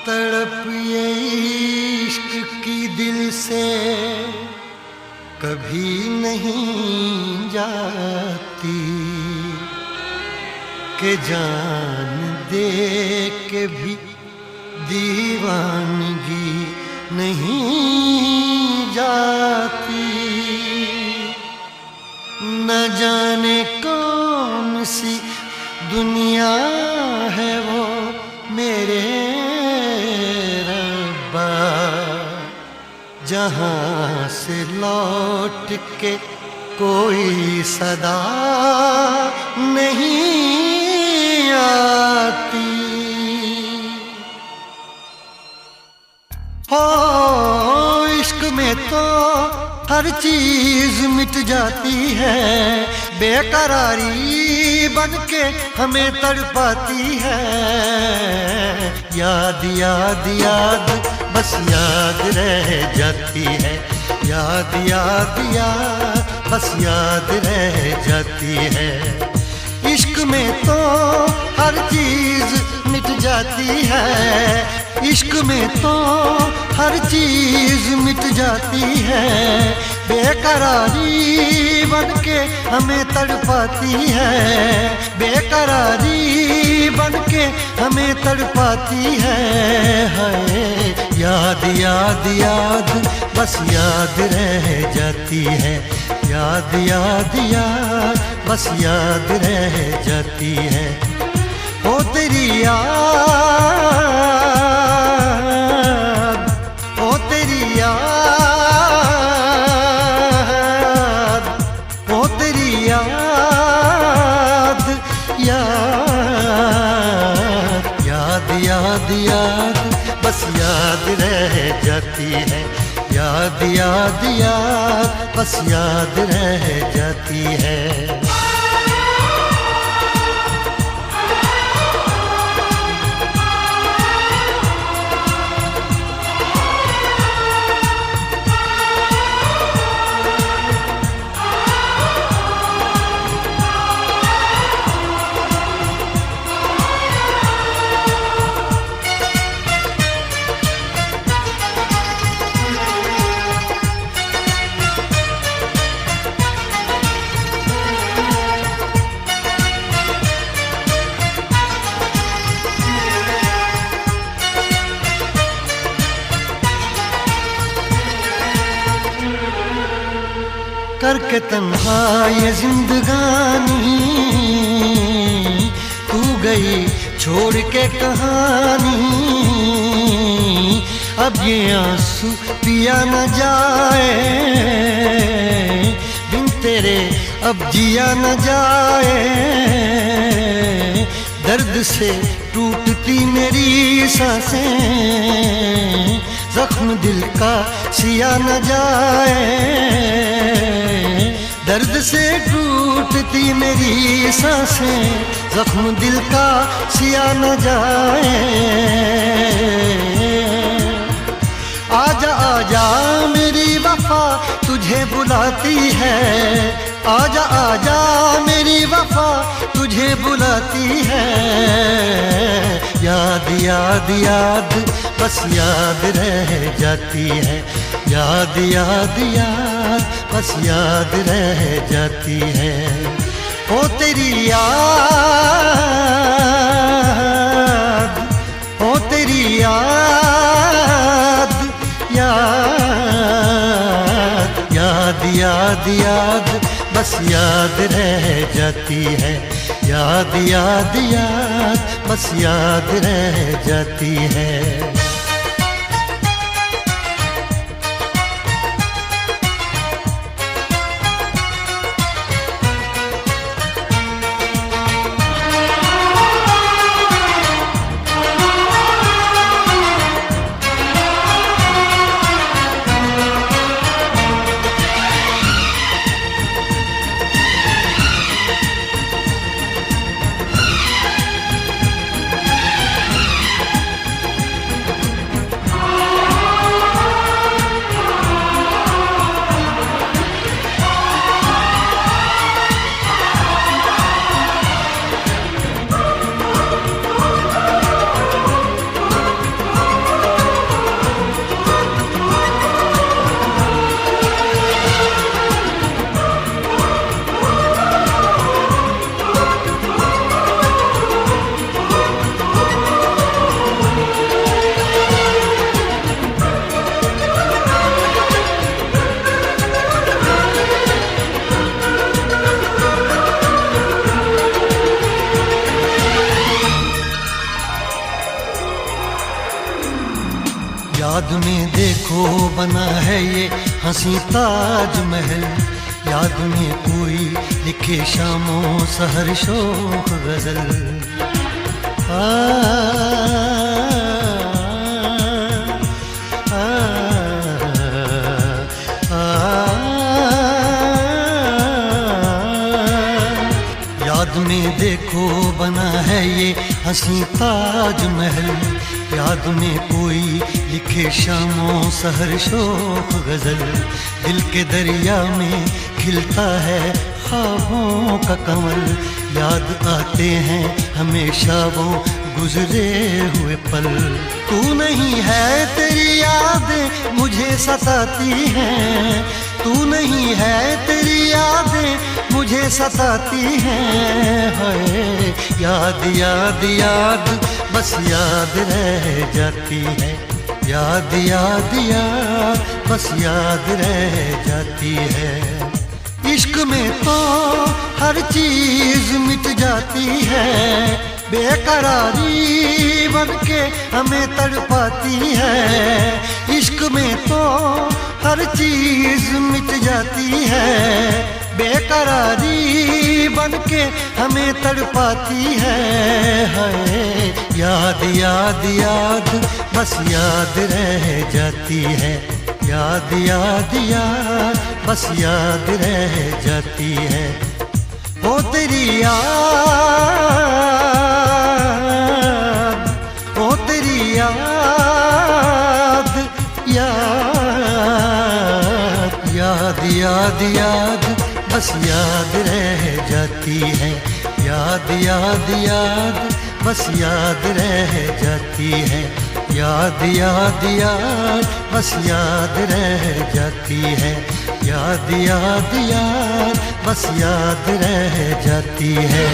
तड़प ये इश्क की दिल से कभी नहीं जाती कि जान दे के भी दीवानगी नहीं जाती। न जाने कौन सी दुनिया है वो मेरे रब्बा, जहाँ से लौट के कोई सदा नहीं आती। हो इश्क में तो हर चीज मिट जाती है, बेकरारी बनके हमें तड़पाती है। याद याद याद बस याद रह जाती है, याद याद याद बस याद रह जाती है। इश्क में तो हर चीज मिट जाती है, इश्क में तो हर चीज मिट जाती है। बेकरारी बनके हमें तड़पाती है, बेकरारी बनके हमें तड़पाती है। याद याद याद बस याद रह जाती है, याद याद याद बस याद रह जाती है। ओ तेरी याद, ओ तेरी याद, ओ तेरी याद, याद याद याद याद बस याद रह जाती है, याद याद याद बस याद रह जाती है। करके तन्हा ये जिंदगानी तू गई छोड़ के कहानी। अब ये आंसू पिया न जाए, बिन तेरे अब जिया न जाए। दर्द से टूटती मेरी सांसें, जख्म दिल का सिया न जाए। दर्द से टूटती मेरी सांसें, जख्म दिल का सिया न जाए। आजा आजा मेरी वफा तुझे बुलाती है, आजा आजा मेरी वफा तुझे बुलाती है। याद याद याद बस याद रह जाती है, याद याद याद बस याद रह जाती है। ओ तेरी याद, ओ तेरी याद, याद याद याद याद बस याद रह जाती है, याद याद याद बस याद रह जाती है। याद में देखो बना है ये हंसी ताजमहल, याद में कोई लिखे शामों सहर शोख गजल। याद में देखो बना है ये हंसी ताजमहल, याद में कोई लिखे शामों सहर शोक गजल। दिल के दरिया में खिलता है ख्वाबों का कमल, याद आते हैं हमेशा वो गुजरे हुए पल। तू नहीं है तेरी यादें मुझे सताती हैं, तू नहीं है तेरी यादें मुझे सताती हैं। हाय याद याद याद बस याद रह जाती है, याद याद याद बस याद रह जाती है। इश्क में तो हर चीज मिट जाती है, बेकरारी बनके हमें तड़पाती है। इश्क में तो हर चीज मिट जाती है, बेकरारी बनके हमें तड़पाती है। हाय याद याद याद बस याद रह जाती है, याद याद याद बस याद रह जाती है। ओ तेरी याद, ओ तेरी याद, याद याद याद याद बस याद रह जाती है, याद याद याद बस याद रह जाती है। याद याद याद बस याद रह जाती है, याद याद याद बस याद रह जाती है।